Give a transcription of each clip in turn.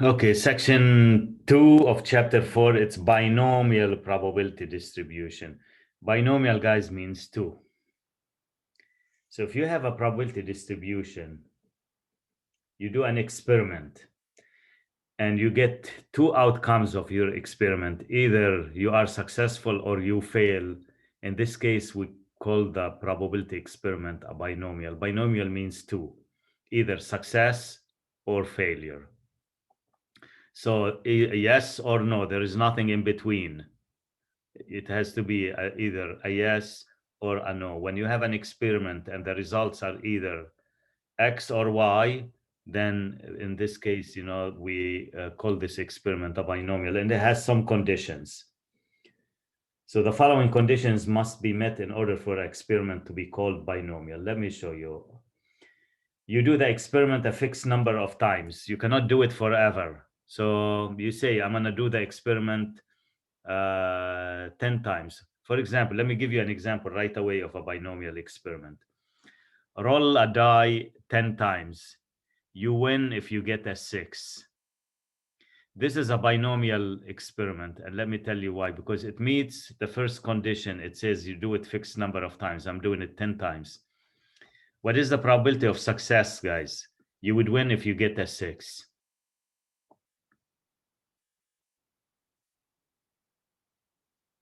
Okay, section 2 of chapter 4, it's binomial probability distribution. Binomial, guys, means 2. So if you have a probability distribution, you do an experiment and you get 2 outcomes of your experiment. Either you are successful or you fail. In this case, we call the probability experiment a binomial. Binomial means 2, either success or failure. So yes or no, there is nothing in between. It has to be either a yes or a no. When you have an experiment and the results are either X or Y, then in this case, we call this experiment a binomial, and it has some conditions. So the following conditions must be met in order for an experiment to be called binomial. Let me show you. You do the experiment a fixed number of times. You cannot do it forever. So you say, I'm going to do the experiment 10 times. For example, let me give you an example right away of a binomial experiment. Roll a die 10 times. You win if you get a 6. This is a binomial experiment, and let me tell you why. Because it meets the first condition. It says you do it fixed number of times. I'm doing it 10 times. What is the probability of success, guys? You would win if you get a 6.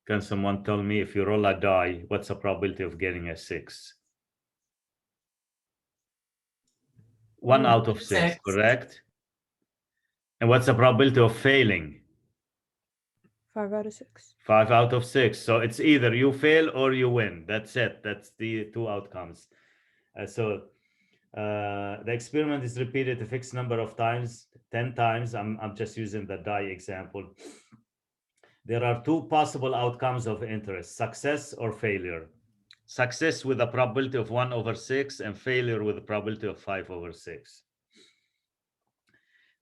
Can someone tell me, if you roll a die, what's the probability of getting a 6? 1 out of 6, correct? And what's the probability of failing? 5 out of 6. 5 out of 6. So it's either you fail or you win. That's it. That's the 2 outcomes. So the experiment is repeated a fixed number of times, 10 times. I'm just using the die example. There are 2 possible outcomes of interest: success or failure. Success with a probability of 1 over 6 and failure with a probability of 5 over 6.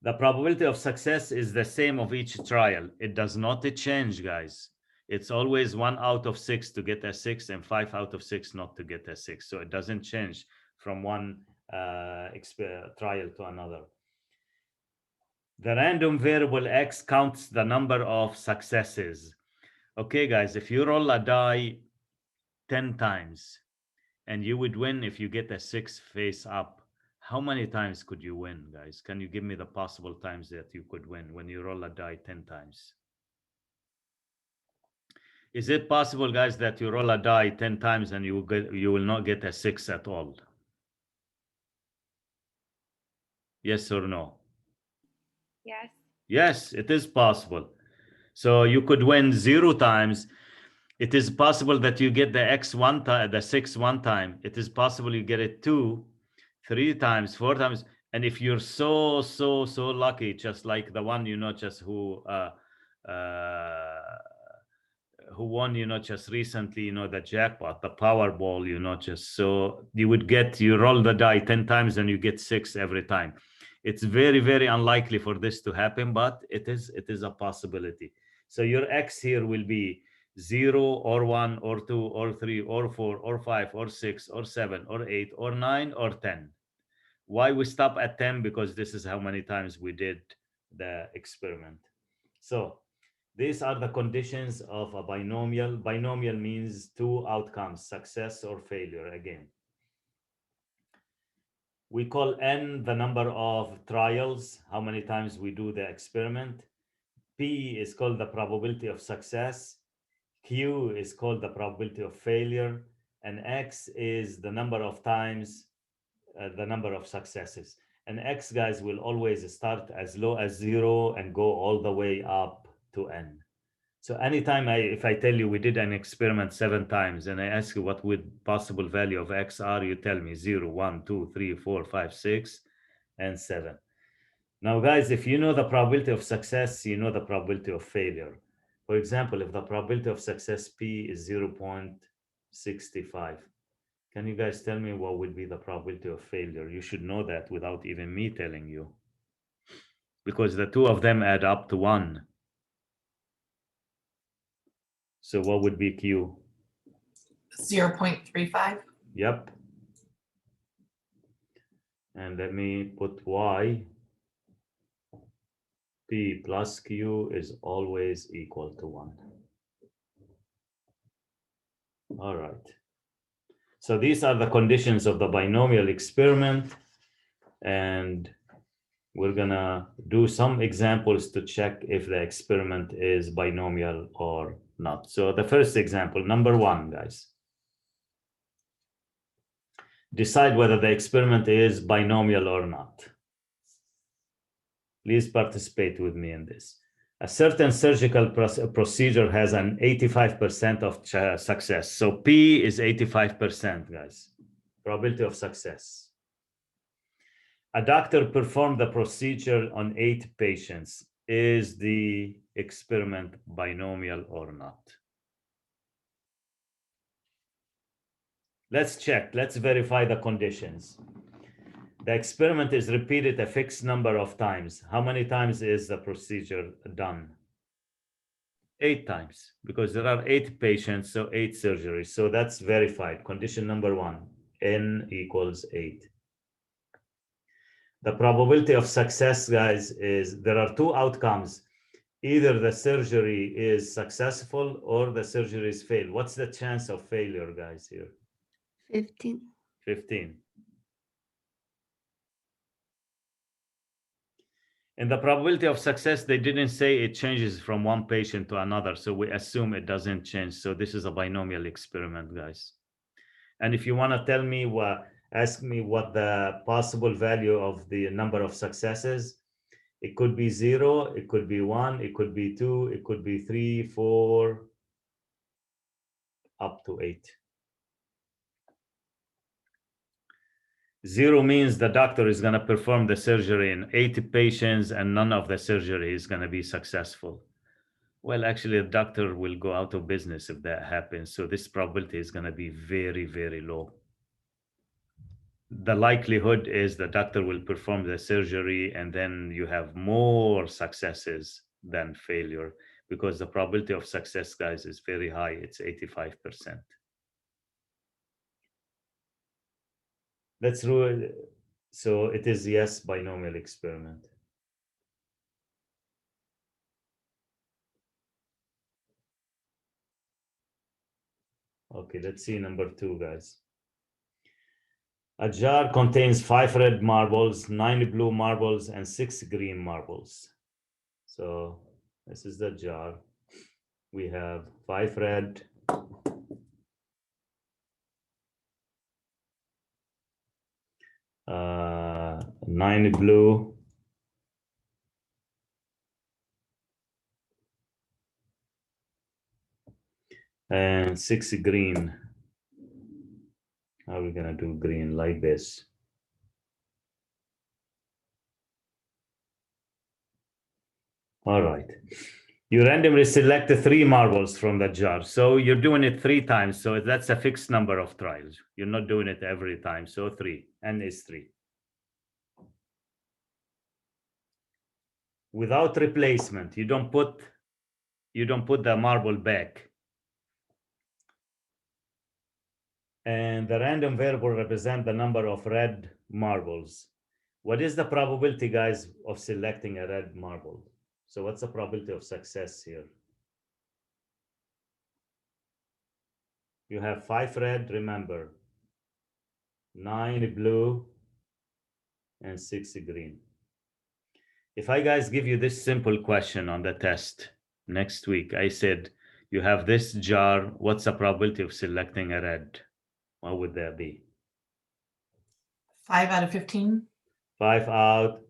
The probability of success is the same of each trial. It does not change, guys. It's always 1 out of 6 to get a 6 and 5 out of 6 not to get a 6. So it doesn't change from one trial to another. The random variable X counts the number of successes. Okay, guys, if you roll a die 10 times and you would win if you get a 6 face up, how many times could you win, guys? Can you give me the possible times that you could win when you roll a die 10 times? Is it possible, guys, that you roll a die 10 times and you will not get a 6 at all? Yes or no? Yes. Yes, it is possible. So you could win 0 times. It is possible that you get the X one time, the 6 one time. It is possible you get it 2, 3 times, 4 times. And if you're so lucky, just like the one, just who won, just recently, the jackpot, the Powerball, just so you roll the die 10 times and you get 6 every time. It's very, very unlikely for this to happen, but it is a possibility. So your X here will be 0 or 1 or 2 or 3 or 4 or 5 or 6 or 7 or 8 or 9 or 10. Why we stop at 10? Because this is how many times we did the experiment. So these are the conditions of a binomial. Binomial means 2 outcomes, success or failure again. We call N the number of trials, how many times we do the experiment. P is called the probability of success. Q is called the probability of failure. And X is the number of times, the number of successes. And X, guys, will always start as low as 0 and go all the way up to N. So anytime if I tell you we did an experiment 7 times and I ask you what would possible value of X are, you tell me 0, 1, 2, 3, 4, 5, 6, and 7. Now, guys, if you know the probability of success, you know the probability of failure. For example, if the probability of success P is 0.65, can you guys tell me what would be the probability of failure? You should know that without even me telling you, because the 2 of them add up to 1. So what would be Q? 0.35. Yep. And let me put Y. P plus Q is always equal to 1. All right. So these are the conditions of the binomial experiment, and we're gonna do some examples to check if the experiment is binomial or not. So the first example, number 1, guys. Decide whether the experiment is binomial or not. Please participate with me in this. A certain surgical procedure has an 85% of success. So P is 85%, guys. Probability of success. A doctor performed the procedure on 8 patients. Is the experiment binomial or not? Let's check. Let's verify the conditions. The experiment is repeated a fixed number of times. How many times is the procedure done? 8 times, because there are 8 patients, so 8 surgeries. So that's verified. Condition number 1, n equals 8. The probability of success, guys, is there are 2 outcomes. Either the surgery is successful or the surgery is failed. What's the chance of failure, guys, here? 15. 15. And the probability of success, they didn't say it changes from one patient to another, so we assume it doesn't change. So this is a binomial experiment, guys. And if you want to tell me ask me what the possible value of the number of successes, it could be 0, it could be 1, it could be 2, it could be 3, 4, up to 8. 0 means the doctor is going to perform the surgery in 80 patients and none of the surgery is going to be successful. Well, actually, the doctor will go out of business if that happens. So this probability is going to be very, very low. The likelihood is the doctor will perform the surgery and then you have more successes than failure, because the probability of success, guys, is very high. It's 85%. Let's rule. So it is yes, binomial experiment. Okay, let's see number 2, guys. A jar contains 5 red marbles, 9 blue marbles, and 6 green marbles. So this is the jar. We have 5 red, 9 blue, and 6 green. How are we gonna do green? Like this. All right. You randomly select the 3 marbles from the jar. So you're doing it 3 times. So that's a fixed number of trials. You're not doing it every time. So 3, n is 3. Without replacement, you don't put the marble back. And the random variable represents the number of red marbles. What is the probability, guys, of selecting a red marble? So what's the probability of success here? You have 5 red, remember, 9 blue, and 6 green. If I, guys, give you this simple question on the test next week, I said, you have this jar, what's the probability of selecting a red? What would that be? 5 out of 15. 5 out,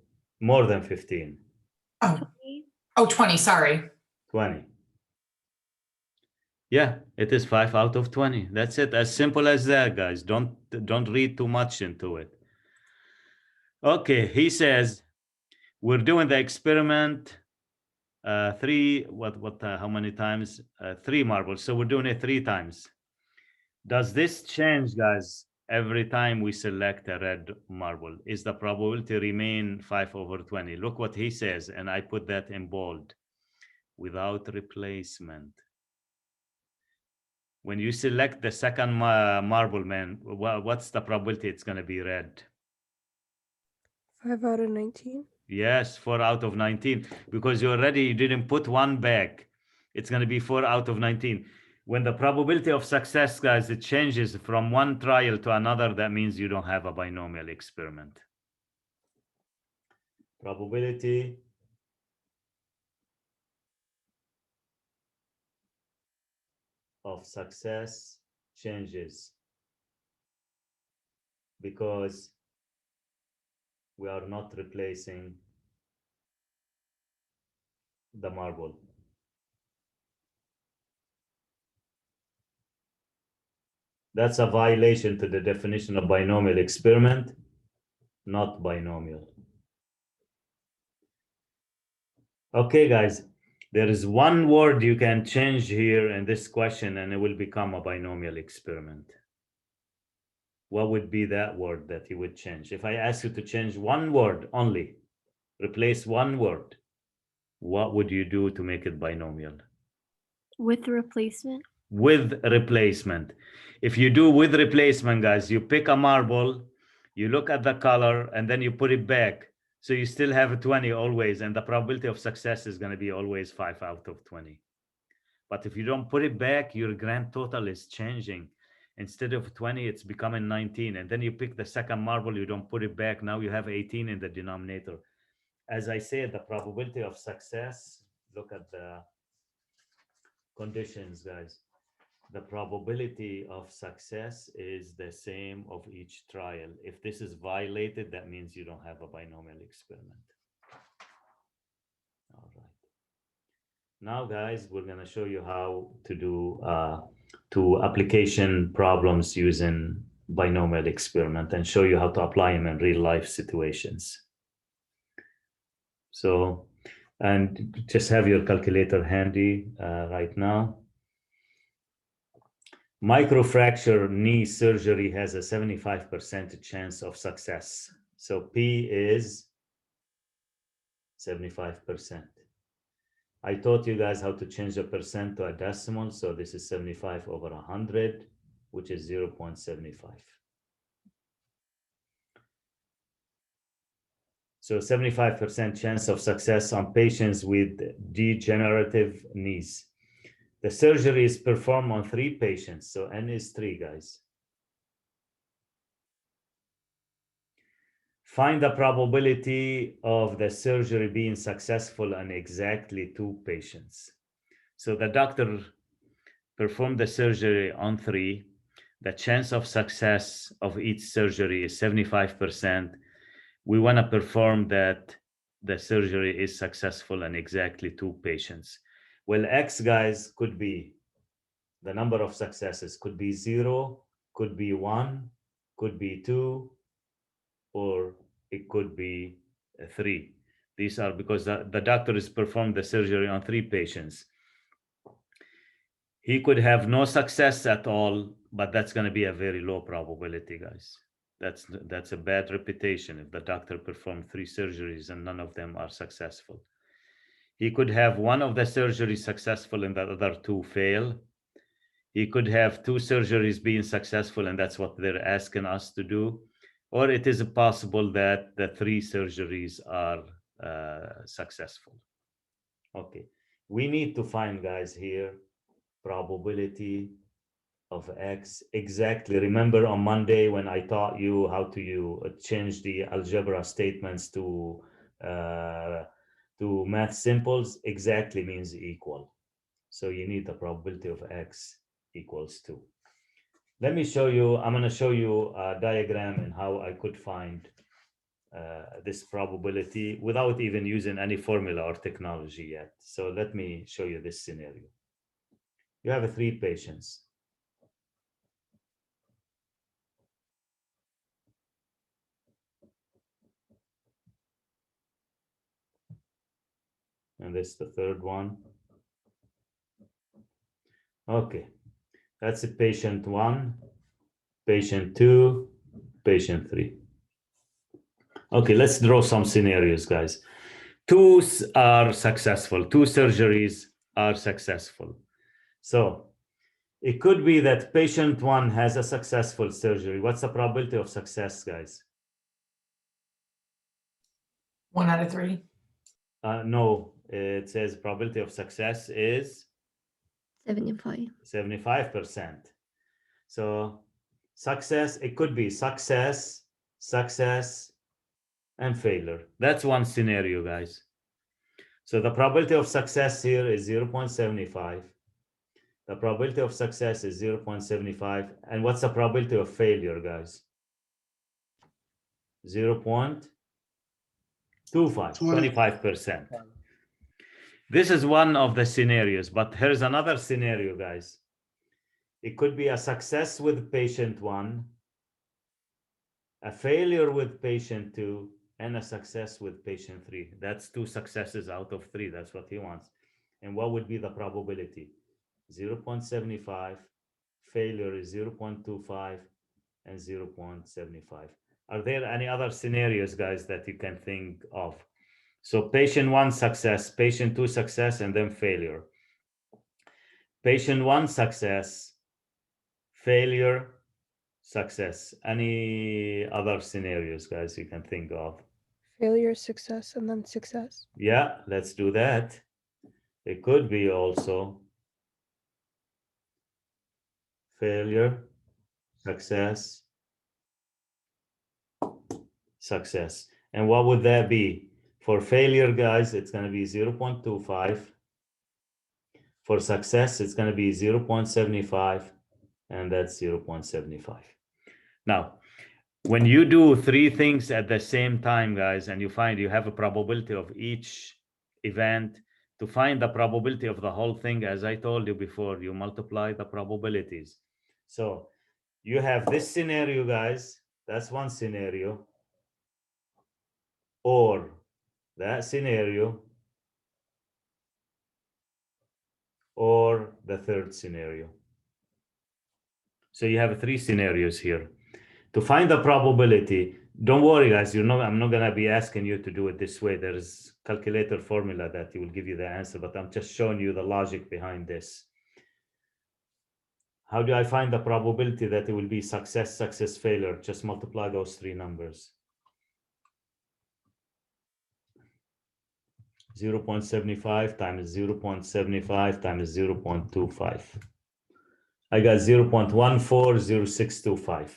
more than 15. Oh, 20, sorry. 20. Yeah, it is 5 out of 20. That's it. As simple as that, guys. Don't read too much into it. Okay, he says, we're doing the experiment 3, how many times? 3 marbles. So we're doing it 3 times. Does this change, guys, every time we select a red marble? Is the probability remain 5 over 20? Look what he says, and I put that in bold. Without replacement. When you select the second marble, man, what's the probability it's going to be red? 5 out of 19. Yes, 4 out of 19, because you didn't put one back. It's going to be 4 out of 19. When the probability of success, guys, it changes from one trial to another, that means you don't have a binomial experiment. Probability of success changes because we are not replacing the marble. That's a violation to the definition of binomial experiment, not binomial. Okay, guys, there is one word you can change here in this question and it will become a binomial experiment. What would be that word that you would change? If I ask you to change one word only, replace one word, what would you do to make it binomial? With replacement? With replacement. If you do with replacement, guys, you pick a marble, you look at the color, and then you put it back. So you still have a 20 always, and the probability of success is going to be always 5 out of 20. But if you don't put it back, your grand total is changing. Instead of 20, it's becoming 19. And then you pick the second marble, you don't put it back. Now you have 18 in the denominator. As I said, the probability of success, look at the conditions, guys. The probability of success is the same of each trial. If this is violated, that means you don't have a binomial experiment. All right. Now, guys, we're going to show you how to do two application problems using binomial experiment and show you how to apply them in real life situations. So, and just have your calculator handy right now. Microfracture knee surgery has a 75% chance of success. So P is 75%. I taught you guys how to change the percent to a decimal. So this is 75 over 100, which is 0.75. So 75% chance of success on patients with degenerative knees. The surgery is performed on 3 patients. So N is 3, guys. Find the probability of the surgery being successful on exactly 2 patients. So the doctor performed the surgery on 3. The chance of success of each surgery is 75%. We want to perform that the surgery is successful on exactly 2 patients. Well, X, guys, could be the number of successes, could be 0, could be 1, could be 2, or it could be 3. These are because the doctor has performed the surgery on 3 patients. He could have no success at all, but that's going to be a very low probability, guys. That's a bad reputation if the doctor performed 3 surgeries and none of them are successful. He could have one of the surgeries successful and the other 2 fail. He could have 2 surgeries being successful, and that's what they're asking us to do. Or it is possible that the 3 surgeries are successful. Okay, we need to find, guys, here probability of X exactly. Remember on Monday when I taught you how to change the algebra statements to math symbols? Exactly means equal. So you need the probability of X equals 2. Let me show you, I'm going to show you a diagram and how I could find this probability without even using any formula or technology yet. So let me show you this scenario. You have 3 patients. And this is the 3rd one. Okay, that's a patient 1, patient 2, patient 3. Okay, let's draw some scenarios, guys. 2 are successful, 2 surgeries are successful. So it could be that patient 1 has a successful surgery. What's the probability of success, guys? 1 out of 3. No, it says probability of success is 75. 75%. So success, it could be success, success, and failure. That's one scenario, guys. So the probability of success here is 0.75. The probability of success is 0.75. And what's the probability of failure, guys? 0.25, 25%. This is one of the scenarios, but here's another scenario, guys. It could be a success with patient 1, a failure with patient 2, and a success with patient 3. That's 2 successes out of 3. That's what he wants. And what would be the probability? 0.75, failure is 0.25, and 0.75. Are there any other scenarios, guys, that you can think of? So patient 1 success, patient 2 success, and then failure. Patient 1 success, failure, success. Any other scenarios, guys, you can think of? Failure, success, and then success. Yeah, let's do that. It could be also failure, success, success. And what would that be? For failure, guys, it's going to be 0.25. For success, it's going to be 0.75, and that's 0.75. Now, when you do 3 things at the same time, guys, and you find you have a probability of each event, to find the probability of the whole thing, as I told you before, you multiply the probabilities. So you have this scenario, guys, that's one scenario, or that scenario, or the third scenario. So you have 3 scenarios here. To find the probability, don't worry, guys, I'm not going to be asking you to do it this way. There's calculator formula that will give you the answer, but I'm just showing you the logic behind this. How do I find the probability that it will be success, success, failure? Just multiply those 3 numbers. 0.75 times 0.75 times 0.25. I got 0.140625.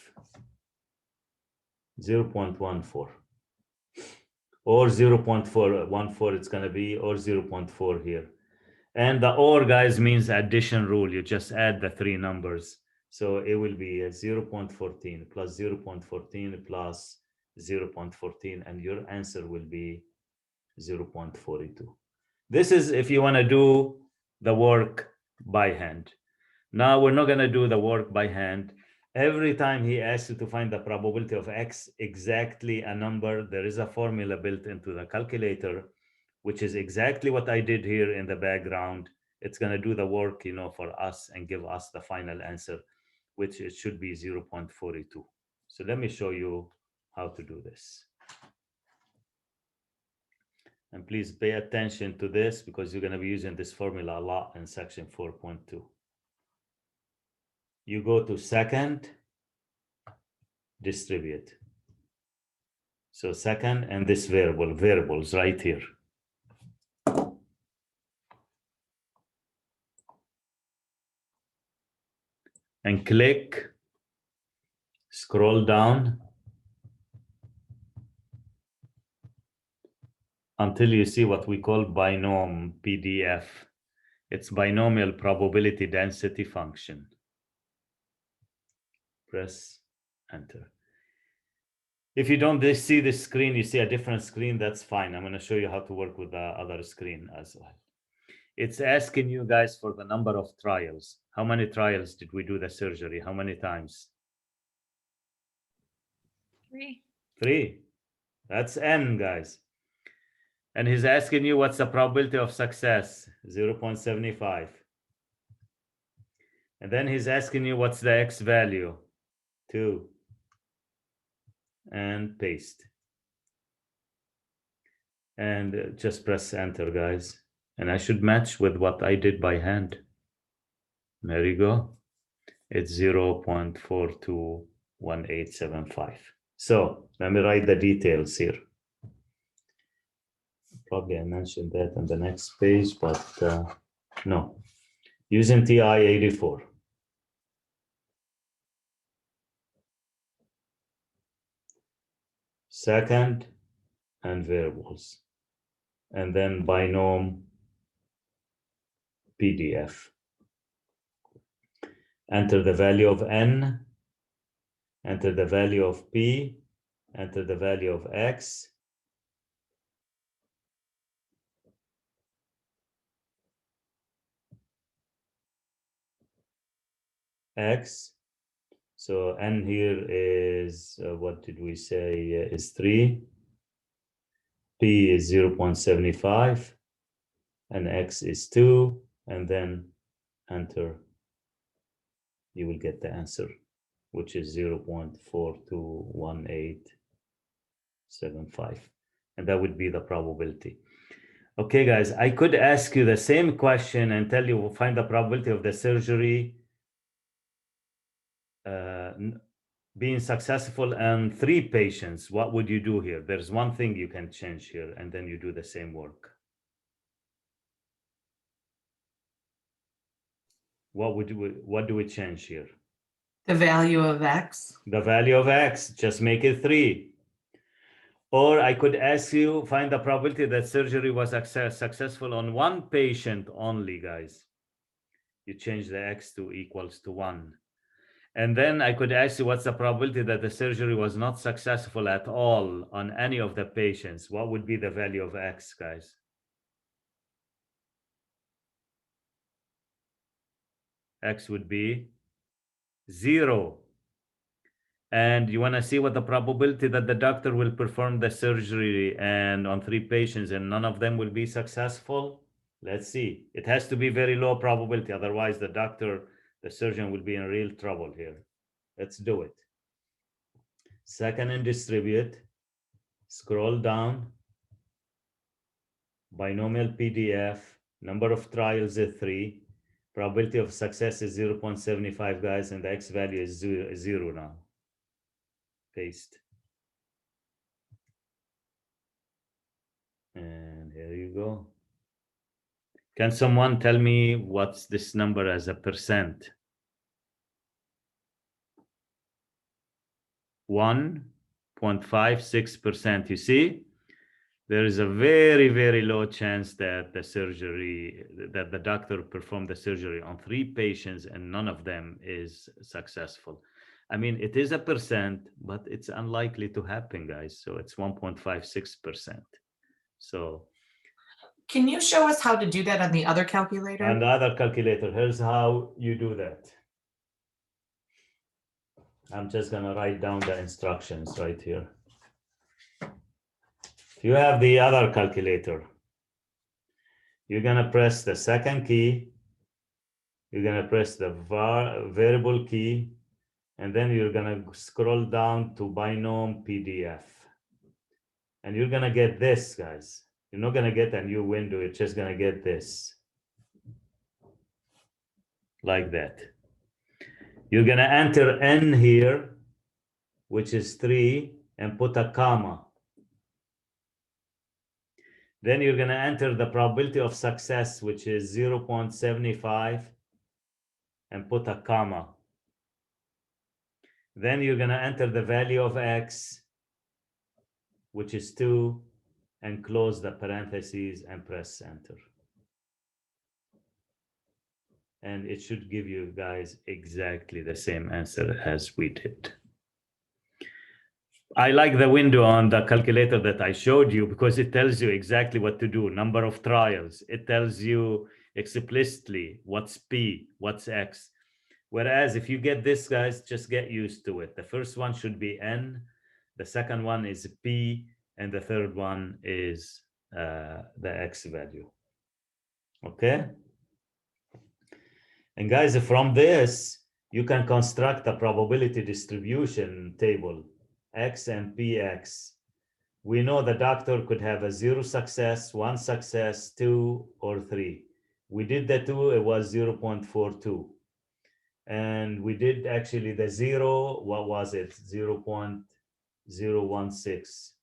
0.14 or 0.414 it's going to be, or 0.4 here. And the or, guys, means addition rule. You just add the 3 numbers. So it will be 0.14 plus 0.14 plus 0.14, and your answer will be 0.42. This is if you want to do the work by hand. Now we're not going to do the work by hand. Every time he asks you to find the probability of X, exactly a number, there is a formula built into the calculator, which is exactly what I did here in the background. It's going to do the work, for us and give us the final answer, which it should be 0.42. So let me show you how to do this. And please pay attention to this because you're going to be using this formula a lot in section 4.2. You go to second, distribute. So second and this variables right here. And click, scroll down until you see what we call Binomial Pdf. It's binomial probability density function. Press enter. If you don't see this screen, you see a different screen, that's fine. I'm going to show you how to work with the other screen as well. It's asking you guys for the number of trials. How many trials did we do the surgery? How many times? 3. 3. That's n, guys. And he's asking you what's the probability of success? 0.75. And then he's asking you what's the X value? 2. And paste. And just press enter, guys. And I should match with what I did by hand. There you go. It's 0.421875. So let me write the details here. Probably I mentioned that on the next page, but no. Using TI-84. Second, and variables. And then Binomial Pdf. Enter the value of n, enter the value of p, enter the value of x, x. So n here is, what did we say, is 3. P is 0.75, and x is 2, and then enter. You will get the answer, which is 0.421875. And that would be the probability. Okay, guys, I could ask you the same question and tell you, find the probability of the surgery being successful in 3 patients. What would you do here? There's one thing you can change here, and then you do the same work. What do we change here? The value of X. The value of X, just make it 3. Or I could ask you, find the probability that surgery was successful on 1 patient only, guys. You change the X to equals to 1. And then I could ask you, what's the probability that the surgery was not successful at all on any of the patients? What would be the value of X, guys? X would be 0. And you want to see what the probability that the doctor will perform the surgery and on 3 patients and none of them will be successful? Let's see. It has to be very low probability. Otherwise, the surgeon will be in real trouble here. Let's do it. Second and distribute. Scroll down. Binomial PDF. Number of trials is 3. Probability of success is 0.75, guys, and the X value is 0 now. Paste. And here you go. Can someone tell me what's this number as a percent? 1.56%. You see, there is a very, very low chance that the doctor performed the surgery on 3 patients and none of them is successful. I mean, it is a percent, but it's unlikely to happen, guys. So it's 1.56%. So Can you show us how to do that on the other calculator? on the other calculator, here's how you do that. I'm just gonna write down the instructions right here. If you have the other calculator, you're gonna press the second key, you're gonna press the variable key, and then you're gonna scroll down to Binomial Pdf. And you're gonna get this, guys. You're not gonna get a new window, you're just gonna get this. Like that. You're gonna enter n here, which is 3, and put a comma. Then you're gonna enter the probability of success, which is 0.75, and put a comma. Then you're gonna enter the value of X, which is 2, and close the parentheses and press enter. And it should give you guys exactly the same answer as we did. I like the window on the calculator that I showed you because it tells you exactly what to do, number of trials. It tells you explicitly what's P, what's X. Whereas if you get this, guys, just get used to it. The first one should be N, the second one is P, and the third one is the X value. Okay? And guys, from this, you can construct a probability distribution table, X and PX. We know the doctor could have a 0 success, 1 success, 2, or 3. We did the 2, it was 0.42. And we did actually the 0, what was it? 0.016.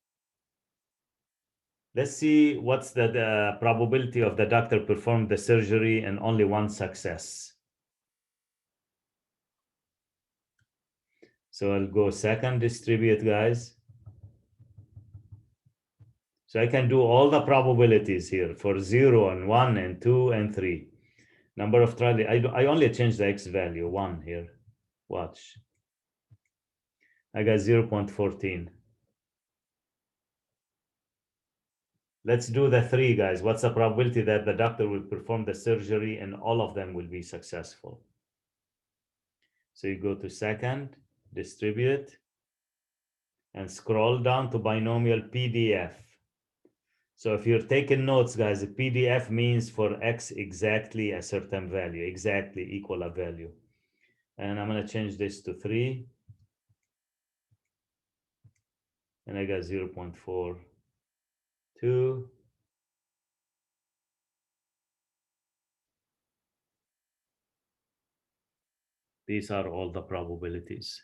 Let's see what's the probability of the doctor performed the surgery and only one success. So I'll go second distribute, guys. So I can do all the probabilities here for 0 and 1 and 2 and 3. Number of trial, I only change the x value, 1 here. Watch. I got 0.14. Let's do the 3, guys. What's the probability that the doctor will perform the surgery and all of them will be successful? So you go to second, distribute, and scroll down to Binomial Pdf. So if you're taking notes, guys, the PDF means for x exactly a certain value, exactly equal a value. And I'm going to change this to 3. And I got 0.42. These are all the probabilities.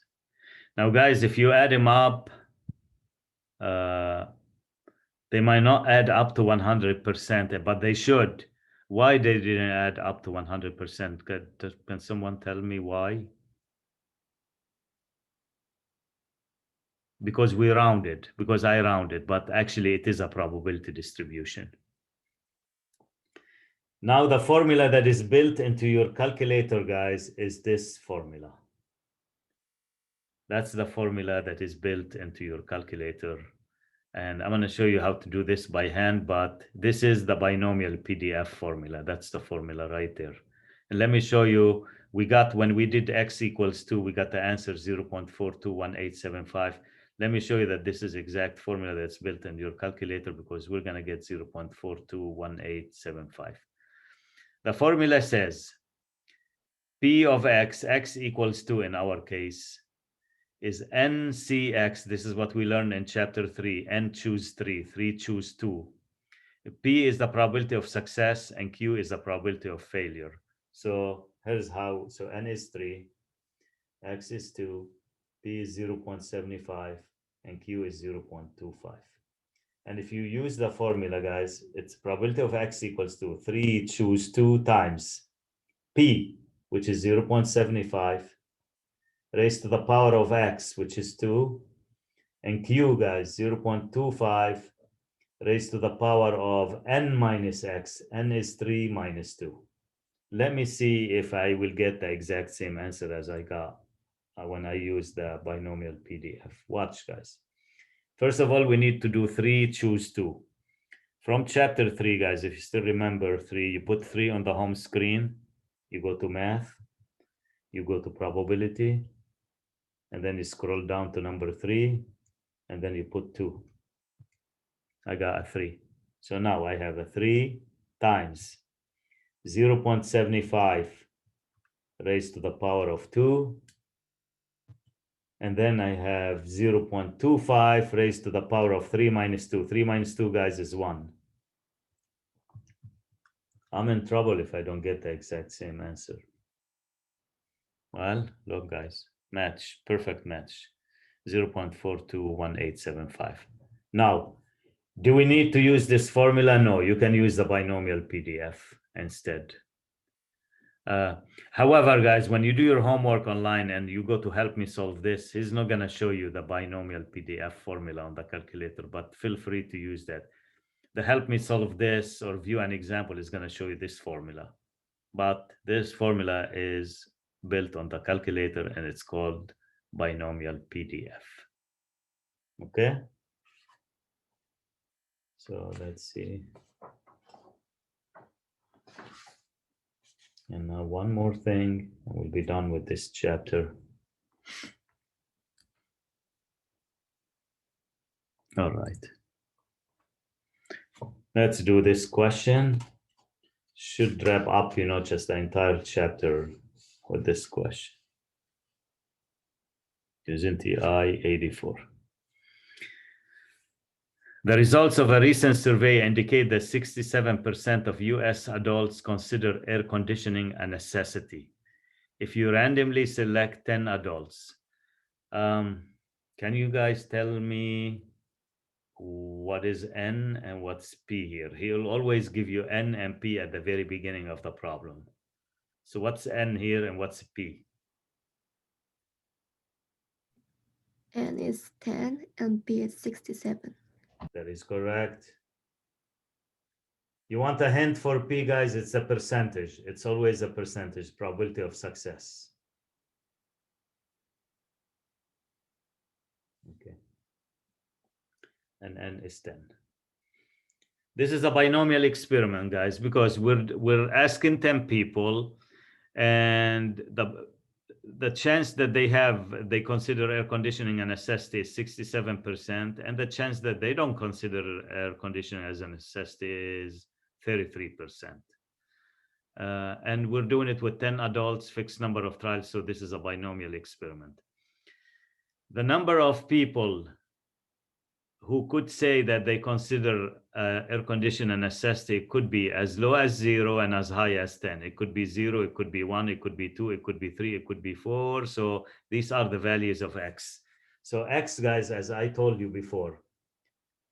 Now, guys, if you add them up, they might not add up to 100%, but they should. Why they didn't add up to 100%? Can someone tell me why? Because we rounded, because I rounded, but actually it is a probability distribution. Now the formula that is built into your calculator, guys, is this formula. That's the formula that is built into your calculator. And I'm going to show you how to do this by hand, but this is the Binomial Pdf formula. That's the formula right there. And let me show you, we got, when we did x equals 2, we got the answer 0.421875. Let me show you that this is exact formula that's built in your calculator, because we're going to get 0.421875. The formula says P of x equals 2 in our case, is NCX. This is what we learned in chapter 3. N choose 3, 3 choose 2. P is the probability of success and Q is the probability of failure. So here's how. So N is 3, X is 2, P is 0.75, and Q is 0.25. And if you use the formula, guys, it's probability of X equals to 3 choose 2 times P, which is 0.75, raised to the power of X, which is 2, and Q, guys, 0.25 raised to the power of N minus X. N is 3 minus 2. Let me see if I will get the exact same answer as I got when I use the Binomial Pdf. Watch, guys. First of all, we need to do 3 choose 2. From chapter 3, guys, if you still remember 3, you put 3 on the home screen, you go to math, you go to probability, and then you scroll down to number 3, and then you put 2. I got a 3. So now I have a 3 times 0.75 raised to the power of 2. And then I have 0.25 raised to the power of 3 minus 2. 3 minus 2, guys, is 1. I'm in trouble if I don't get the exact same answer. Well, look, guys, match, perfect match, 0.421875. Now, do we need to use this formula? No, you can use the Binomial Pdf instead. However, guys, when you do your homework online and you go to help me solve this, he's not going to show you the Binomial Pdf formula on the calculator, but feel free to use that. The help me solve this or view an example is going to show you this formula. But this formula is built on the calculator and it's called Binomial Pdf. Okay? So let's see. And now one more thing, and we'll be done with this chapter. All right. Let's do this question. Should wrap up, just the entire chapter with this question. Using TI 84. The results of a recent survey indicate that 67% of US adults consider air conditioning a necessity. If you randomly select 10 adults, can you guys tell me what is N and what's P here. He'll always give you N and P at the very beginning of the problem. So what's N here and what's P? N is 10 and P is 67. That is correct. You want a hint for P, guys? It's a percentage. It's always a percentage, probability of success. Okay. And N is 10. This is a binomial experiment, guys, because we're asking 10 people, and the chance that they consider air conditioning a necessity is 67%, and the chance that they don't consider air conditioning as a necessity is 33%. And we're doing it with 10 adults, fixed number of trials, so this is a binomial experiment. The number of people who could say that they consider air conditioning a necessity could be as low as 0 and as high as 10. It could be 0, it could be 1, it could be 2, it could be 3, it could be 4. So these are the values of X. So X, guys, as I told you before,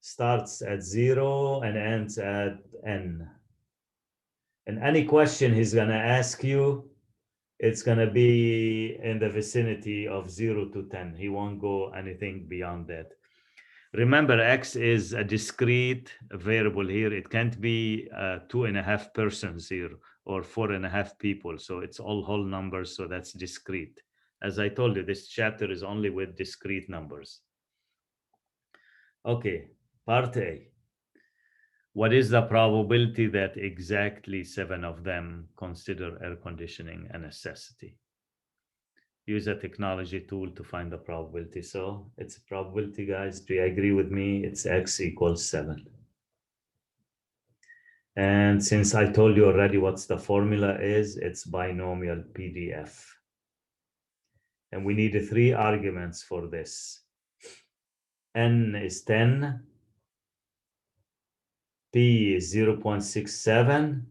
starts at 0 and ends at N. And any question he's going to ask you, it's going to be in the vicinity of 0 to 10. He won't go anything beyond that. Remember, X is a discrete variable here. It can't be 2.5 persons here or 4.5 people. So it's all whole numbers. So that's discrete. As I told you, this chapter is only with discrete numbers. Okay, part A. What is the probability that exactly 7 of them consider air conditioning a necessity? Use a technology tool to find the probability. So it's a probability, guys. Do you agree with me? It's X equals 7. And since I told you already what's the formula is, it's binomial Pdf. And we need 3 arguments for this. N is 10. P is 0.67.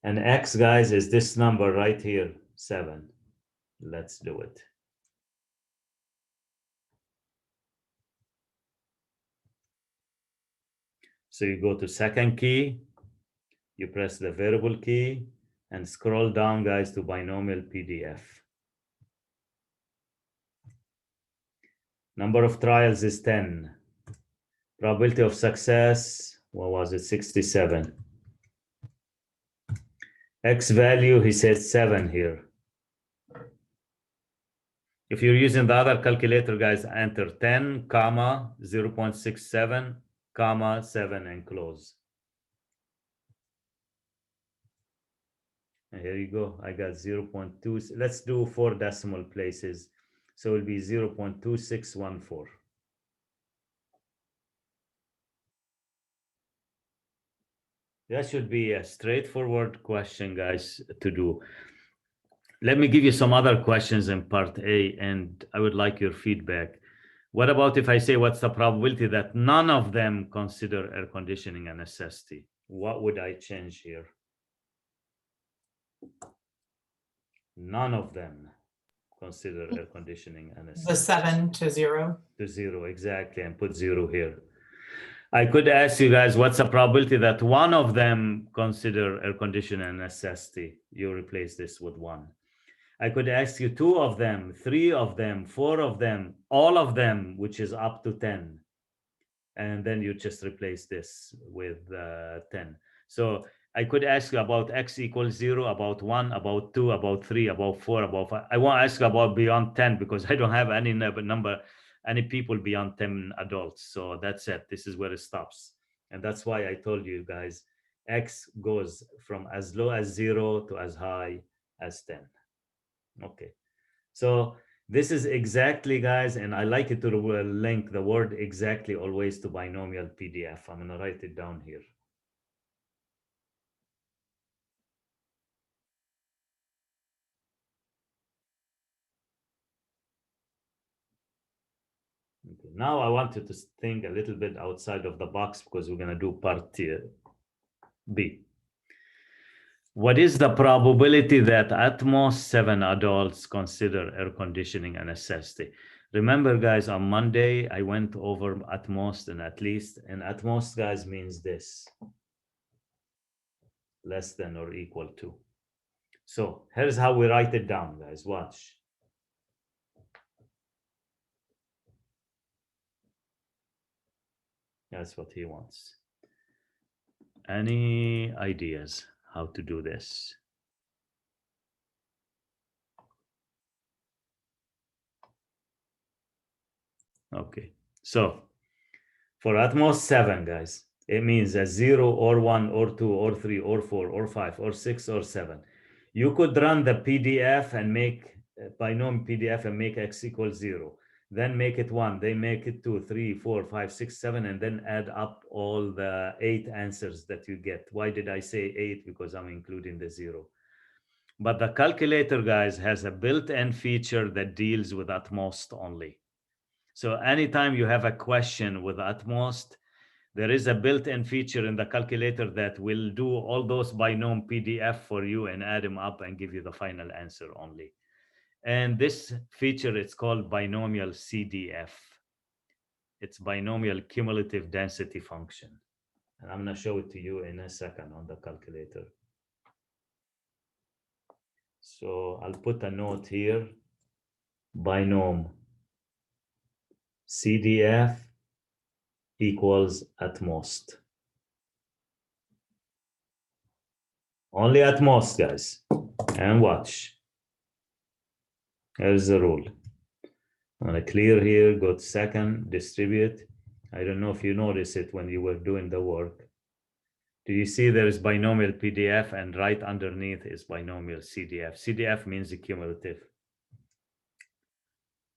And X, guys, is this number right here, 7. Let's do it. So you go to second key, you press the variable key, and scroll down, guys, to binomial Pdf. Number of trials is 10. Probability of success, what was it, 67. X value, he says 7 here. If you're using the other calculator, guys, enter 10, comma, 0.67, comma, 7, and close. And here you go. I got 0.2. Let's do 4 decimal places. So it will be 0.2614. That should be a straightforward question, guys, to do. Let me give you some other questions in part A, and I would like your feedback. What about if I say, what's the probability that none of them consider air conditioning a necessity? What would I change here? None of them consider air conditioning a necessity. The 7 to 0. To 0, exactly, and put 0 here. I could ask you guys, what's the probability that one of them consider air conditioning a necessity? You replace this with 1. I could ask you 2 of them, 3 of them, 4 of them, all of them, which is up to 10. And then you just replace this with 10. So I could ask you about X equals 0, about 1, about 2, about 3, about 4, about 5. I won't ask you about beyond 10 because I don't have any any people beyond 10 adults. So that's it. This is where it stops. And that's why I told you guys, X goes from as low as 0 to as high as 10. Okay, so this is exactly, guys, and I like it to link the word exactly always to binomial Pdf. I'm going to write it down here. Okay. Now I want you to think a little bit outside of the box because we're going to do part B. What is the probability that at most 7 adults consider air conditioning a necessity? Remember, guys, on Monday, I went over at most and at least, and at most, guys, means this, less than or equal to. So here's how we write it down, guys. Watch. That's what he wants. Any ideas how to do this? Okay, so for at most 7, guys, it means a 0 or 1 or 2 or 3 or 4 or 5 or 6 or 7. You could run the PDF and make binomial PDF and make x equals 0. Then make it 1, then make it 2, 3, 4, 5, 6, 7, and then add up all the 8 answers that you get. Why did I say 8? Because I'm including the 0. But the calculator, guys, has a built-in feature that deals with at most only. So anytime you have a question with at most, there is a built-in feature in the calculator that will do all those binomial PDF for you and add them up and give you the final answer only. And this feature, it's called Binomial Cdf. It's binomial cumulative density function. And I'm going to show it to you in a second on the calculator. So I'll put a note here, binomial Cdf equals at most. Only at most, guys. And watch. Here's the rule. I'm going to clear here, go to second, distribute. I don't know if you noticed it when you were doing the work. Do you see there is binomial PDF and right underneath is binomial CDF? CDF means cumulative.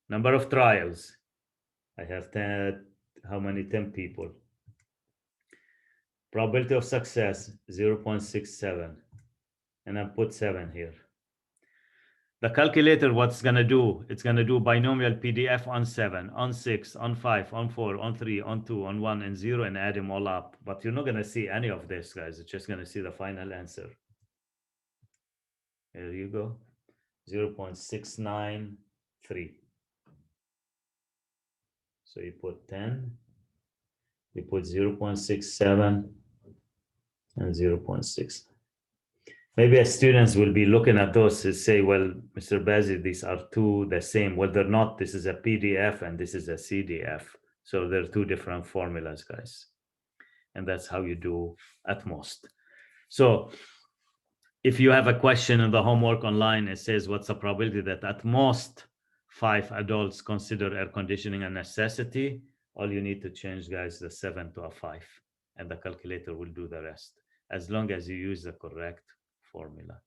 Number of trials. I have 10, how many? 10 people. Probability of success, 0.67. And I put 7 here. The calculator, what's going to do? It's going to do binomial PDF on 7, on 6, on 5, on 4, on 3, on 2, on 1, and 0, and add them all up. But you're not going to see any of this, guys. It's just going to see the final answer. Here you go, 0.693. So you put 10, you put 0.67, and 0.6. Maybe as students will be looking at those and say, well, Mr. Bazzi, these are two the same. Well, they're not. This is a PDF and this is a CDF. So they're two different formulas, guys. And that's how you do at most. So if you have a question in the homework online, it says, what's the probability that at most 5 adults consider air conditioning a necessity? All you need to change, guys, the 7 to a 5, and the calculator will do the rest, as long as you use the correct formula,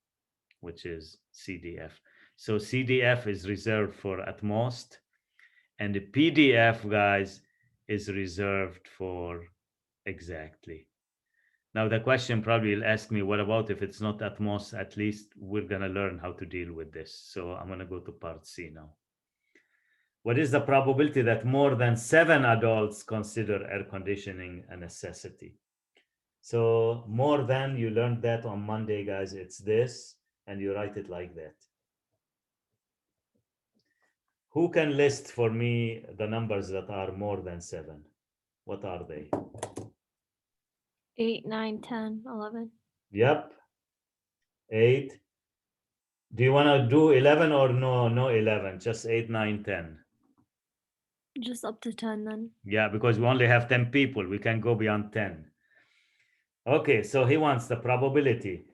which is CDF. So CDF is reserved for at most, and the PDF, guys, is reserved for exactly. Now the question probably will ask me, what about if it's not at most? At least we're going to learn how to deal with this. So I'm going to go to part C now. What is the probability that more than 7 adults consider air conditioning a necessity? So more than, you learned that on Monday, guys, it's this, and you write it like that. Who can list for me the numbers that are more than 7? What are they? 8, 9, 10, 11. Yep. 8. Do you want to do 11 or no 11? Just 8, 9, 10. Just up to 10 then. Yeah, because we only have 10 people. We can go beyond 10. Okay, so he wants the probability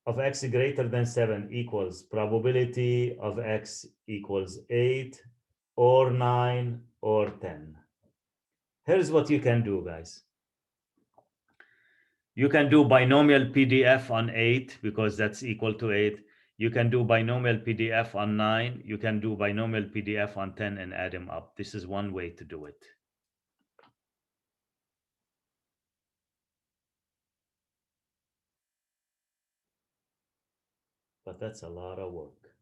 of x greater than 7 equals probability of x equals 8 or 9 or 10. Here's what you can do, guys. You can do binomial PDF on 8 because that's equal to 8. You can do binomial PDF on 9. You can do binomial PDF on 10 and add them up. This is one way to do it. But that's a lot of work.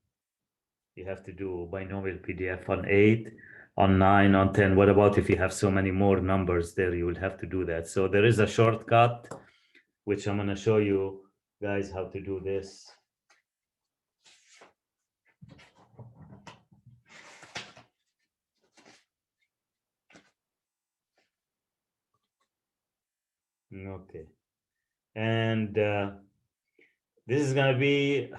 You have to do binomial PDF on 8, on 9, on 10. What about if you have so many more numbers there? You will have to do that. So there is a shortcut, which I'm going to show you guys how to do this. Okay. And this is going to be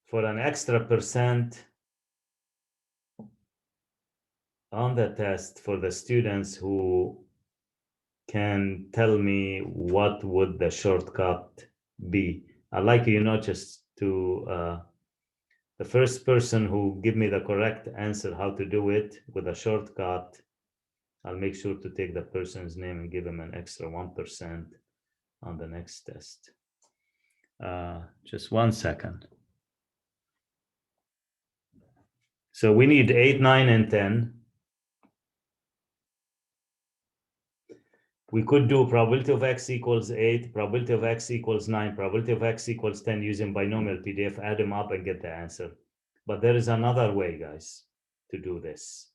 for an extra % on the test for the students who can tell me what would the shortcut be. I'd like you not just to the first person who give me the correct answer how to do it with a shortcut, I'll make sure to take the person's name and give him an extra 1% on the next test. Just 1 second. So we need 8, 9, and 10. We could do probability of x equals 8, probability of x equals 9, probability of x equals 10 using binomial PDF, add them up and get the answer. But there is another way, guys, to do this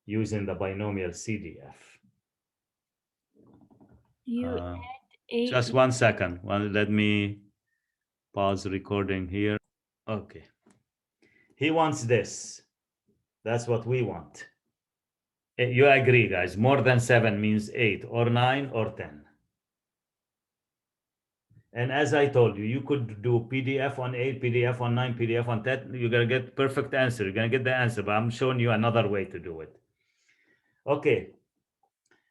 using the binomial CDF. You add 8. Just 1 second. Well, let me pause recording here. Okay. He wants this. That's what we want. You agree, guys. More than 7 means 8 or 9 or 10. And as I told you, you could do PDF on 8, PDF on 9, PDF on 10. You're going to get perfect answer. You're going to get the answer, but I'm showing you another way to do it. Okay.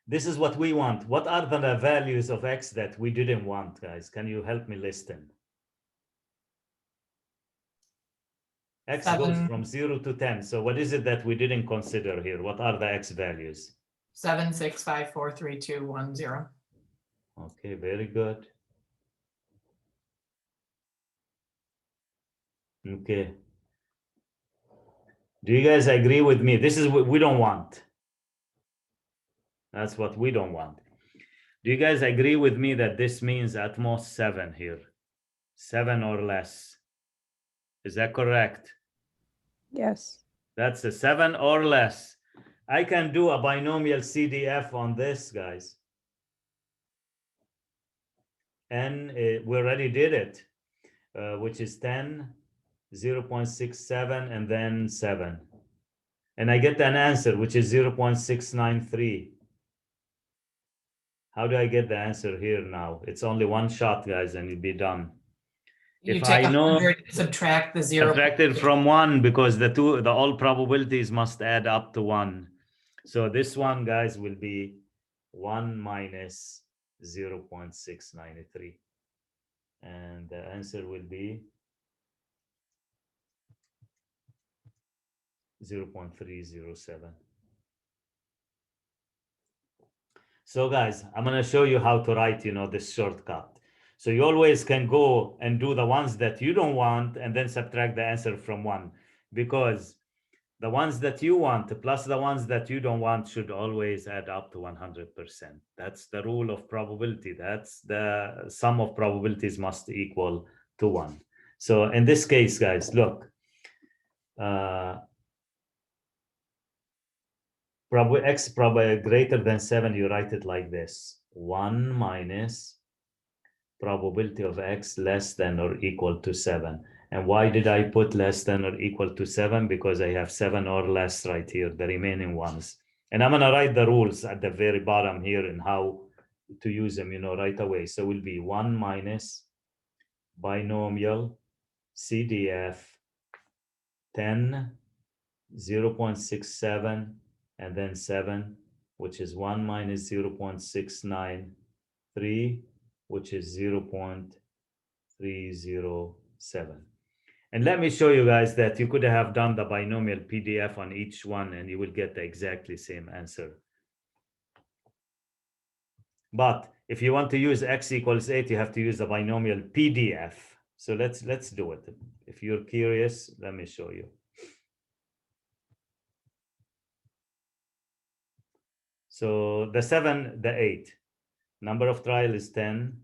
This is what we want. What are the values of x that we didn't want, guys? Can you help me list them? X goes 7. from 0 to 10. So what is it that we didn't consider here? What are the x values? 7, 6, 5, 4, 3, 2, 1, 0. Okay, very good. Okay. Do you guys agree with me? This is what we don't want. That's what we don't want. Do you guys agree with me that this means at most 7 here? 7 or less. Is that correct? Yes. That's a 7 or less. I can do a binomial CDF on this, guys. And we already did it, which is 10, 0.67, and then 7. And I get an answer, which is 0.693. How do I get the answer here now? It's only one shot, guys, and you'll be done. You If take I know, 100, subtract the 0. subtracted from 1 because the all probabilities must add up to 1. So this one, guys, will be 1 minus 0.693. And the answer will be 0.307. So guys, I'm going to show you how to write, this shortcut. So you always can go and do the ones that you don't want and then subtract the answer from 1, because the ones that you want plus the ones that you don't want should always add up to 100%. That's the rule of probability. That's the sum of probabilities must equal to 1. So in this case, guys, look, x probably greater than 7, you write it like this: 1 minus probability of x less than or equal to 7. And why did I put less than or equal to 7? Because I have 7 or less right here, the remaining ones. And I'm going to write the rules at the very bottom here and how to use them, right away. So it will be 1 minus binomial CDF 10, 0.67, and then 7, which is 1 minus 0.693, which is 0.307. And let me show you guys that you could have done the binomial PDF on each one and you will get the exactly same answer. But if you want to use x equals 8, you have to use the binomial PDF. So let's do it. If you're curious, let me show you. So the 7, the 8, number of trial is 10,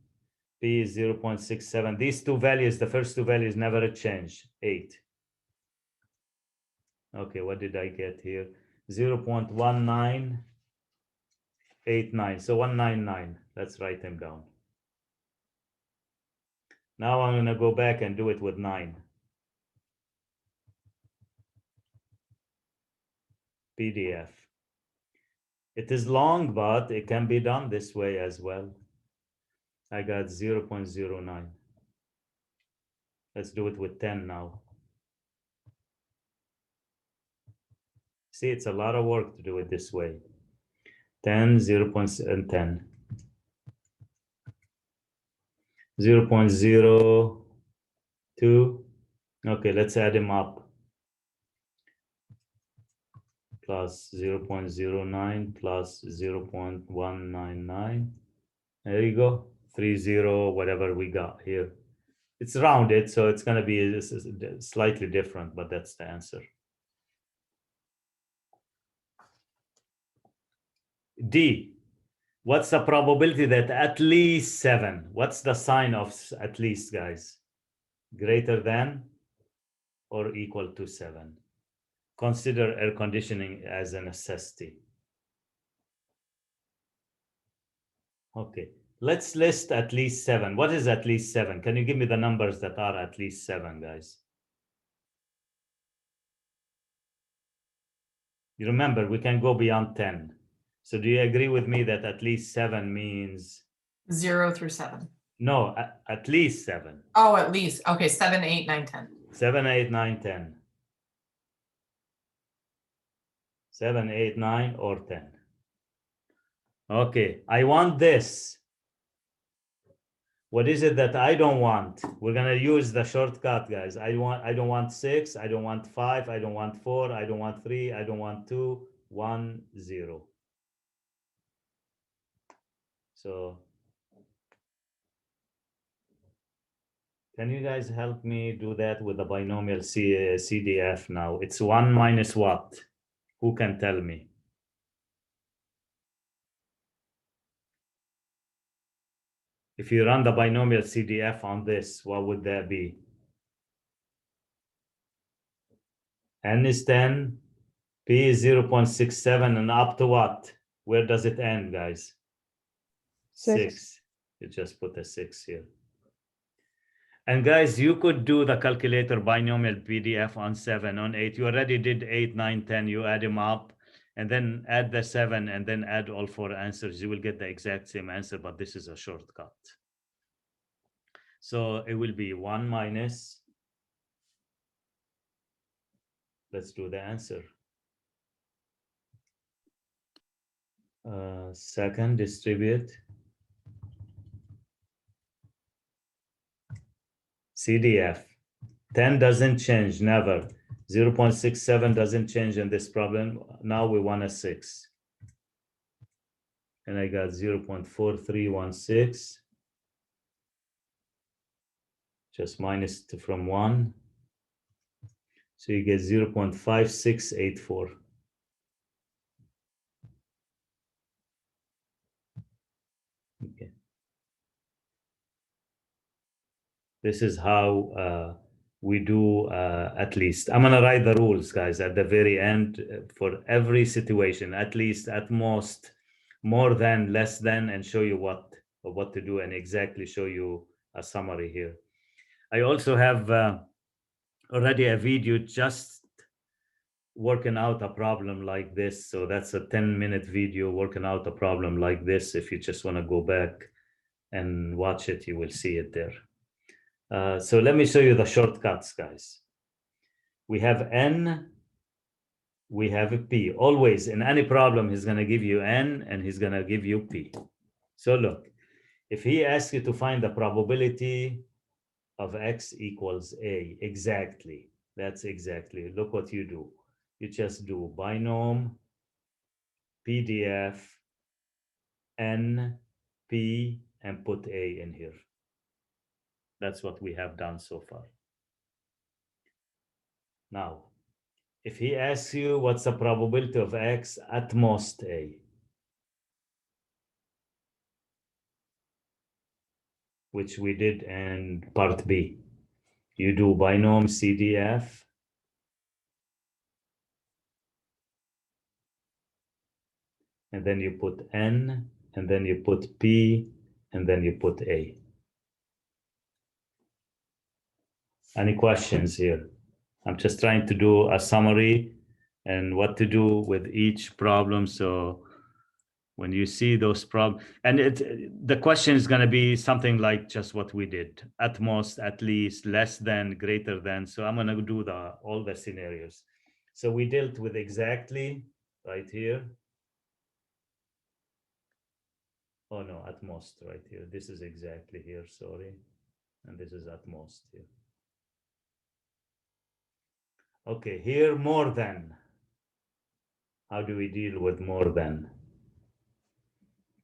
p is 0.67. These two values, the first two values never change, 8. Okay, what did I get here? 0.1989, so 199. Let's write them down. Now I'm going to go back and do it with 9. PDF. It is long, but it can be done this way as well. I got 0.09. Let's do it with 10 now. See, it's a lot of work to do it this way. 10, 0.10. 0.02. Okay, let's add them up. Plus 0.09 plus 0.199. There you go. 30, whatever we got here. It's rounded, so it's going to be slightly different, but that's the answer. D. What's the probability that at least 7? What's the sign of at least, guys? Greater than or equal to 7? Consider air conditioning as a necessity. Okay, let's list at least 7. What is at least 7? Can you give me the numbers that are at least 7, guys? You remember, we can go beyond 10. So do you agree with me that at least 7 means? 0 through 7. No, at least 7. Oh, at least. Okay, 7, 8, 9, 10. 7, 8, 9, 10. 7, 8, 9, or 10. Okay, I want this. What is it that I don't want? We're gonna use the shortcut, guys. I don't want 6, I don't want 5, I don't want 4, I don't want 3, I don't want 2, 1, 0. So can you guys help me do that with the binomial CDF now? It's 1 minus what? Who can tell me? If you run the binomial CDF on this, what would that be? N is 10, P is 0.67, and up to what? Where does it end, guys? 6. You just put a 6 here. And guys, you could do the calculator binomial PDF on 7, on 8. You already did 8, 9, 10. You add them up and then add the 7 and then add all 4 answers. You will get the exact same answer, but this is a shortcut. So it will be 1 minus. Let's do the answer. Second, distribute. CDF. 10 doesn't change, never. 0.67 doesn't change in this problem. Now we want a 6. And I got 0.4316. Just minus from 1. So you get 0.5684. Okay. This is how we do at least. I'm gonna write the rules, guys, at the very end for every situation, at least, at most, more than, less than, and show you what to do and exactly show you a summary here. I also have already a video just working out a problem like this. So that's a 10-minute video working out a problem like this. If you just want to go back and watch it, you will see it there. So let me show you the shortcuts, guys. We have N, we have P. Always in any problem, he's going to give you N and he's going to give you P. So look, if he asks you to find the probability of X equals A, exactly, that's exactly, look what you do. You just do binom PDF N P and put A in here. That's what we have done so far. Now, if he asks you what's the probability of X at most A, which we did in part B, you do binomial CDF and then you put N and then you put P and then you put A. Any questions here? I'm just trying to do a summary and what to do with each problem. So When you see those problems, and the question is going to be something like just what we did: at most, at least, less than, greater than. So I'm going to do all the scenarios. So we dealt with exactly right here. Oh no, at most right here. This is exactly here, sorry. And this is at most here. Okay, here more than. How do we deal with more than?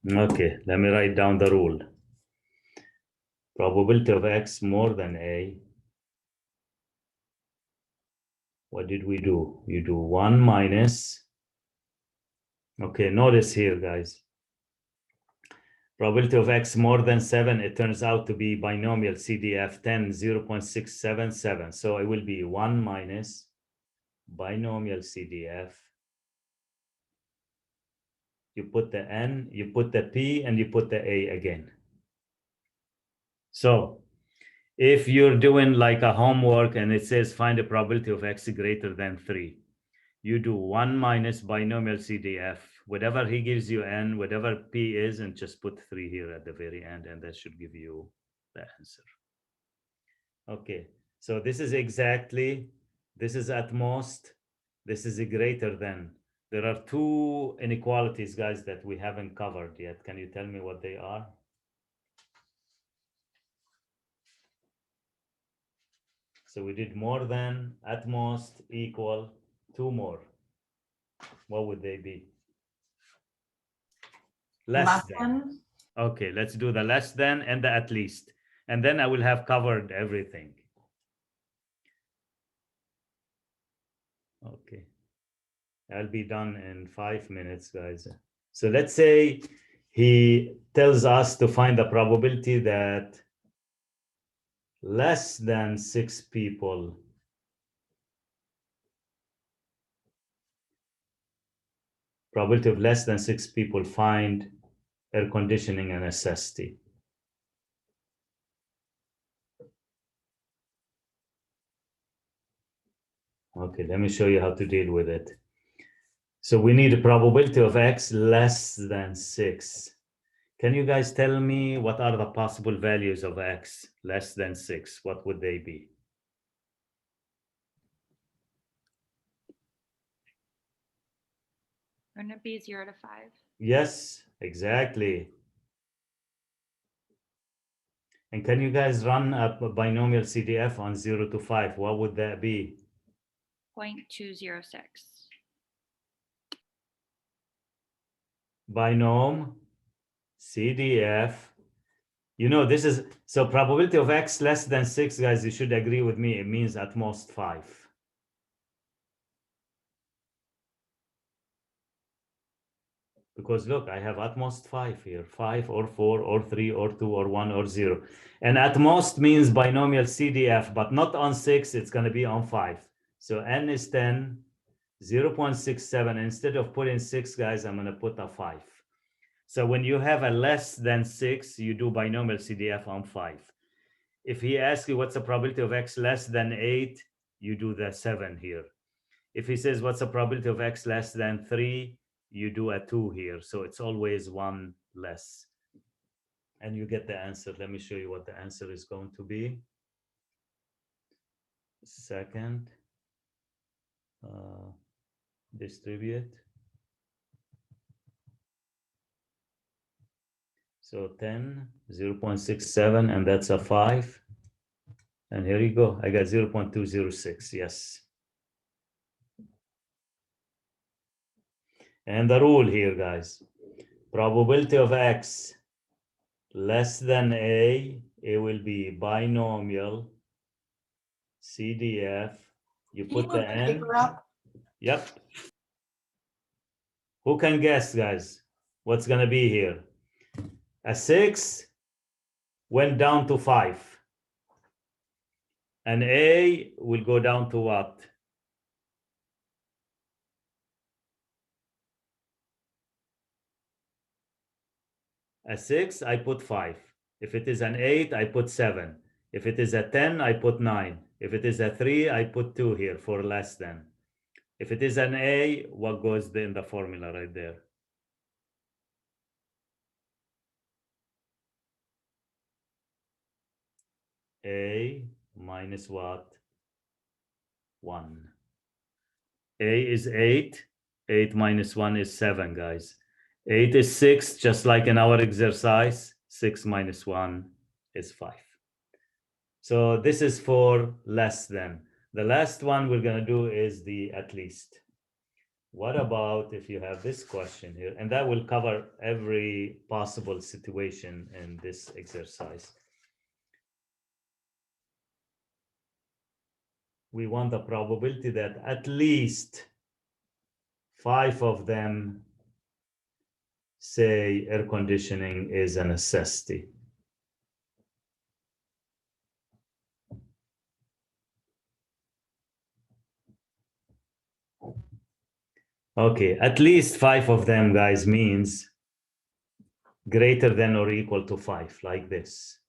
Okay, let me write down the rule. Probability of X more than A. What did we do? You do 1 minus. Okay, notice here, guys. Probability of X more than 7, it turns out to be binomial CDF 10, 0.677. So it will be 1 minus binomial CDF. You put the N, you put the P, and you put the A again. So if you're doing like a homework and it says find a probability of X greater than 3, you do 1 minus binomial CDF, whatever he gives you N, whatever P is, and just put 3 here at the very end, and that should give you the answer. Okay, so this is exactly, this is at most, this is a greater than. There are two inequalities, guys, that we haven't covered yet. Can you tell me what they are? So we did more than, at most, equal, 2 more. What would they be? Less than. Okay, let's do the less than and the at least. And then I will have covered everything. Okay. I'll be done in 5 minutes, guys. So let's say he tells us to find the probability that less than 6 people probability of less than 6 people find air conditioning a necessity. Okay, let me show you how to deal with it. So we need a probability of X less than 6. Can you guys tell me what are the possible values of X less than 6? What would they be? Wouldn't it be 0 to 5? Yes, exactly. And can you guys run a binomial CDF on 0 to 5? What would that be? 0.206. Binom CDF. You know, this is, so probability of X less than 6, guys, you should agree with me, it means at most 5. Because look, I have at most 5 here, 5 or 4 or 3 or 2 or 1 or 0. And at most means binomial CDF, but not on 6, it's going to be on 5. So N is 10, 0.67. Instead of putting 6, guys, I'm going to put a 5. So when you have a less than 6, you do binomial CDF on 5. If he asks you what's the probability of X less than 8, you do the 7 here. If he says what's the probability of X less than 3, you do a 2 here. So it's always 1 less. And you get the answer. Let me show you what the answer is going to be. Second, distribute. So 10, 0.67, and that's a 5. And here you go. I got 0.206. Yes. And the rule here, guys, probability of X less than A, it will be binomial CDF. You put the N. Yep. Who can guess, guys? What's going to be here? A 6 went down to 5. An A will go down to what? A 6, I put 5. If it is an 8, I put 7. If it is a 10, I put 9. If it is a 3, I put 2 here for less than. If it is an A, what goes in the formula right there? A minus what? 1. A is 8. 8 minus 1 is 7, guys. 8 is 6, just like in our exercise. 6 minus 1 is 5. So this is for less than. The last one we're going to do is the at least. What about if you have this question here? And that will cover every possible situation in this exercise. We want the probability that at least 5 of them say air conditioning is a necessity. Okay, at least 5 of them, guys, means greater than or equal to 5, like this.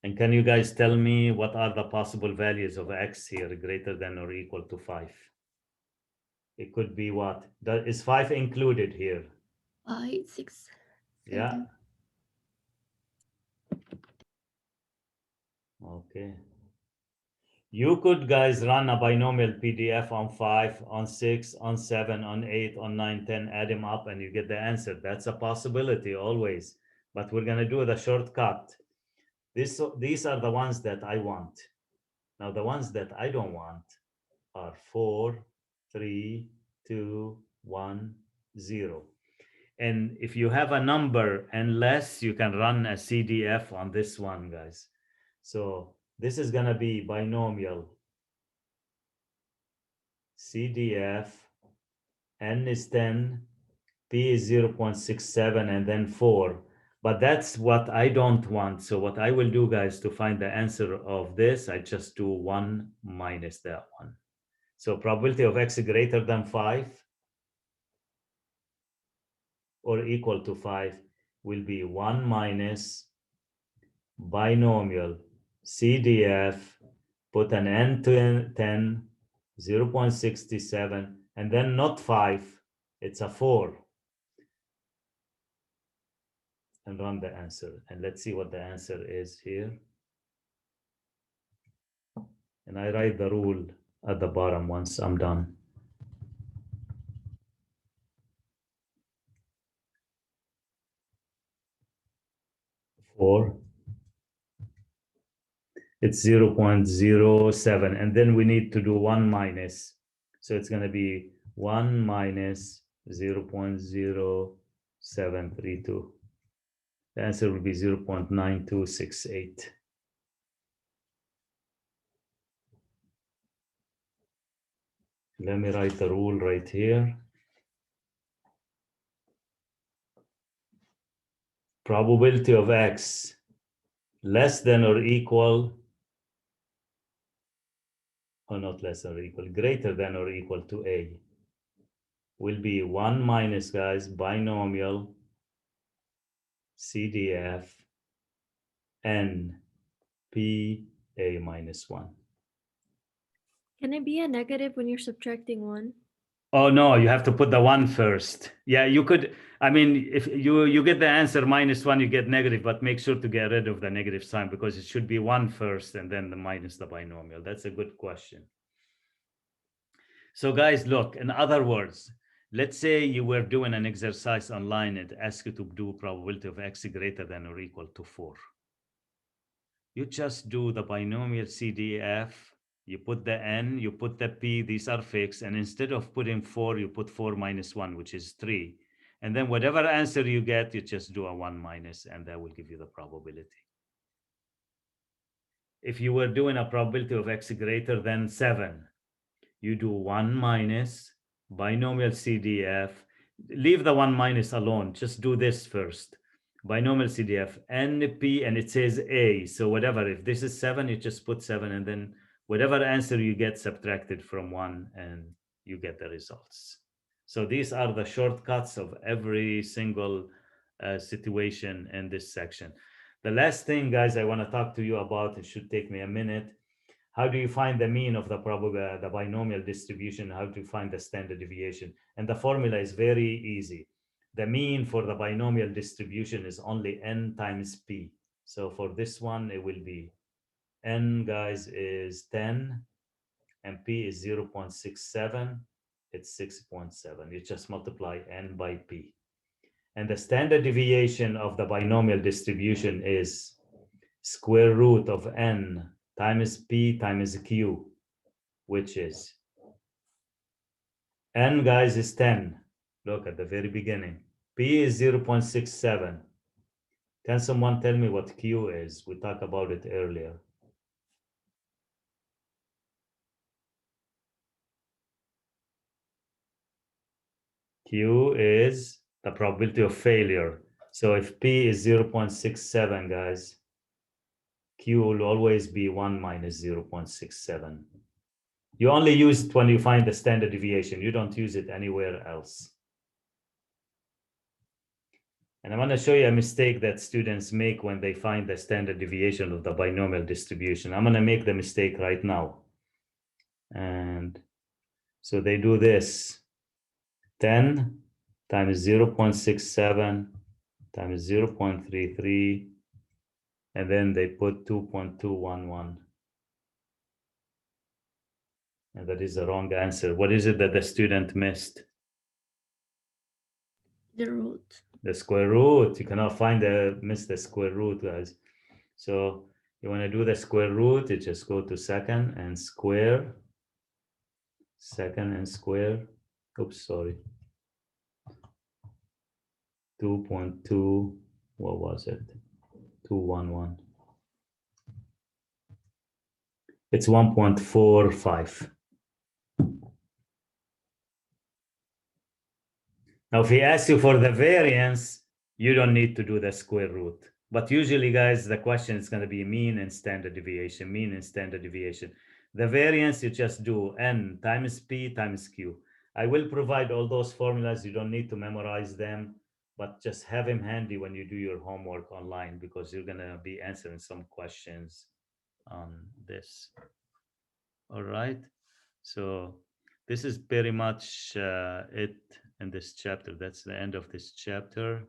And can you guys tell me what are the possible values of x here, greater than or equal to 5? It could be what? Is 5 included here? 5, 6, 7. Yeah. Okay. You could, guys, run a binomial PDF on 5, on 6, on 7, on 8, on 9, 10, add them up, and you get the answer. That's a possibility always. But we're going to do the shortcut. These are the ones that I want. Now, the ones that I don't want are 4, 3, 2, 1, 0. And if you have a number and less, you can run a CDF on this one, guys. So this is going to be binomial CDF. N is 10, P is 0.67, and then 4. But that's what I don't want. So what I will do, guys, to find the answer of this, I just do 1 minus that one. So probability of x greater than 5 or equal to 5 will be 1 minus binomial CDF, put an n to 10, 0.67, and then not 5, it's a 4. And run the answer. And let's see what the answer is here. And I write the rule at the bottom once I'm done. Four. It's 0.07. And then we need to do 1 minus. So it's going to be 1 minus 0.0732. The answer will be 0.9268. Let me write the rule right here. Probability of x less than or equal, or not less than or equal, greater than or equal to a will be 1 minus, guys, binomial CDF n p a minus 1. Can it be a negative when you're subtracting 1? Oh no, you have to put the 1 first. Yeah, you could, I mean, if you get the answer minus 1, you get negative, but make sure to get rid of the negative sign because it should be 1 first and then the minus the binomial. That's a good question. So guys, look, in other words, let's say you were doing an exercise online and asked you to do probability of x greater than or equal to 4. You just do the binomial CDF, you put the n, you put the p, these are fixed, and instead of putting 4, you put 4 minus 1, which is 3. And then whatever answer you get, you just do a 1 minus, and that will give you the probability. If you were doing a probability of x greater than 7, you do 1 minus binomial CDF. Leave the 1 minus alone. Just do this first. Binomial CDF, NP, and it says A. So whatever, if this is 7, you just put 7, and then whatever answer you get subtracted from 1, and you get the results. So these are the shortcuts of every single situation in this section. The last thing, guys, I want to talk to you about, it should take me a minute. How do you find the mean of the binomial distribution? How do you find the standard deviation? And the formula is very easy. the mean for the binomial distribution is only n times p. So for this one, it will be n, guys, is 10, and p is 0.67. It's 6.7. You just multiply n by p. And the standard deviation of the binomial distribution is square root of n times p times q, which is n, guys, is 10. Look at the very beginning. P is 0.67. Can someone tell me what Q is? We talked about it earlier. Q is the probability of failure. So if P is 0.67, guys, Q will always be 1 minus 0.67. You only use it when you find the standard deviation. You don't use it anywhere else. And I want to show you a mistake that students make when they find the standard deviation of the binomial distribution. I'm going to make the mistake right now. And so they do this. 10 times 0.67 times 0.33, and then they put 2.211. And that is the wrong answer. What is it that the student missed? The root. The square root. You cannot miss the square root, guys. So you want to do the square root, you just go to second and square. Second and square. Oops, sorry. 2.2, what was it? 211. It's 1.45. Now, if he asks you for the variance, you don't need to do the square root. But usually, guys, the question is going to be mean and standard deviation, mean and standard deviation. The variance, you just do n times p times q. I will provide all those formulas. You don't need to memorize them, but just have them handy when you do your homework online, because you're going to be answering some questions on this. All right. So this is pretty much it in this chapter. That's the end of this chapter.